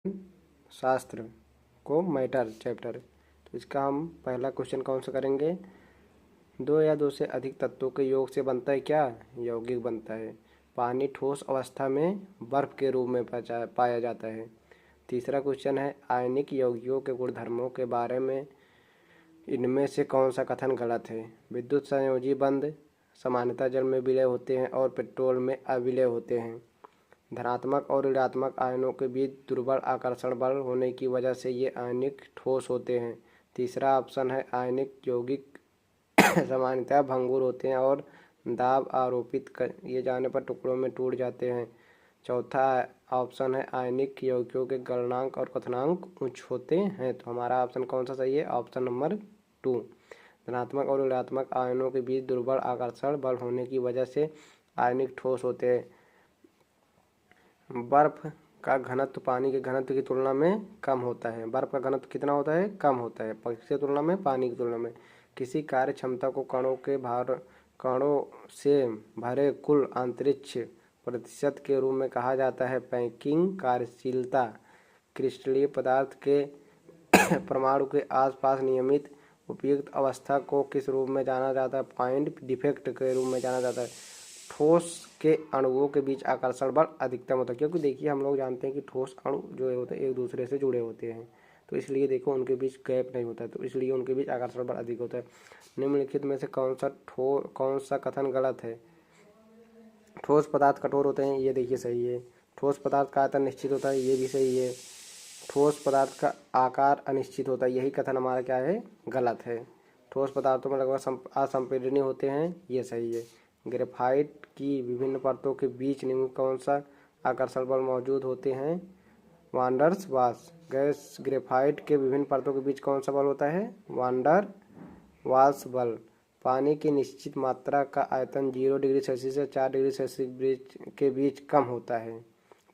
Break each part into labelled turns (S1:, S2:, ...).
S1: शास्त्र को matter chapter. तो इसका हम पहला क्वेश्चन कौन सा करेंगे, दो या दो से अधिक तत्वों के योग से बनता है क्या, यौगिक बनता है। पानी ठोस अवस्था में बर्फ के रूप में पाया जाता है। तीसरा क्वेश्चन है आयनिक यौगिकों के गुणधर्मों के बारे में इनमें से कौन सा कथन गलत है। विद्युत संयोजी बंध सामान्यतः जल में विलय होते हैं और पेट्रोल में अविलय होते हैं। धनात्मक और ऋणात्मक आयनों के बीच दुर्बल आकर्षण बल होने की वजह से ये आयनिक ठोस होते हैं। तीसरा ऑप्शन है आयनिक यौगिक सामान्यतः भंगुर होते हैं और दाब आरोपित किए जाने पर टुकड़ों में टूट जाते हैं। चौथा ऑप्शन है आयनिक यौगिकों के गलनांक और क्वथनांक उच्च होते हैं। तो हमारा ऑप्शन कौन सा सही है, ऑप्शन नंबर 2। धनात्मक और ऋणात्मक आयनों के बीच दुर्बल आकर्षण बल होने की वजह से आयनिक ठोस होते हैं। बर्फ का घनत्व पानी के घनत्व की तुलना में कम होता है। बर्फ का घनत्व कितना होता है, कम होता है किसकी तुलना में, पानी की तुलना में। किसी कार्य क्षमता को कणों से भरे कुल अंतरिक्ष प्रतिशत के रूप में कहा जाता है। पैकिंग कार्यशीलता क्रिस्टलीय पदार्थ के परमाणु के आसपास नियमित उपयुक्त अवस्था को किस रूप में जाना जाता है, पॉइंट डिफेक्ट के रूप में जाना जाता है। ठोस के अणुओं के बीच आकर्षण बल अधिकतम होता है, क्योंकि देखिए हम लोग जानते हैं कि ठोस अणु जो होते हैं एक दूसरे से जुड़े होते हैं, तो इसलिए देखो उनके बीच गैप नहीं होता है, तो इसलिए उनके बीच आकर्षण बल अधिक होता है। निम्नलिखित में से कौन सा कथन गलत है। ठोस पदार्थ कठोर होते हैं, ये देखिए सही है। ठोस पदार्थ का आयतन निश्चित होता है, ये भी सही है। ठोस पदार्थ का आकार अनिश्चित होता है, यही कथन हमारा क्या है, गलत है। ठोस पदार्थों में लगभग असंपीडनीय होते हैं, ये सही है। ग्रेफाइट की विभिन्न परतों के बीच निम्न कौन सा आकर्षण बल मौजूद होते हैं, वांडर्स वाल्स गैस। ग्रेफाइट के विभिन्न परतों के बीच कौन सा बल होता है, वांडर वाल्स बल। पानी की निश्चित मात्रा का आयतन 0 डिग्री सेल्सियस से 4 डिग्री सेल्सियस के बीच कम होता है।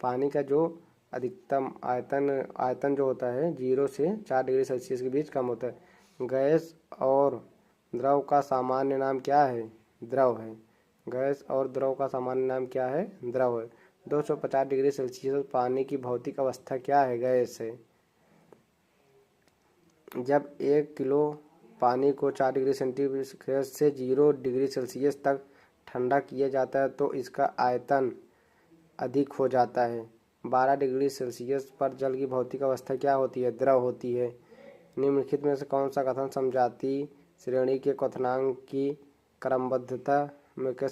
S1: पानी का जो अधिकतम आयतन जो होता है 0 से 4 डिग्री सेल्सियस के बीच कम होता है। गैस और द्रव का सामान्य नाम क्या है, द्रव है। गैस और द्रव का सामान्य नाम क्या है, द्रव है। 250 डिग्री सेल्सियस पानी की भौतिक अवस्था क्या है, गैस है। जब 1 किलो पानी को 4 डिग्री सेंटीग्रेड से 0 डिग्री सेल्सियस तक ठंडा किया जाता है तो इसका आयतन अधिक हो जाता है। 12 डिग्री सेल्सियस पर जल की भौतिक अवस्था क्या होती है, द्रव होती है। निम्नलिखित में से कौन सा कथन समजातीय श्रेणी के क्वथनांक की क्रमबद्धता में के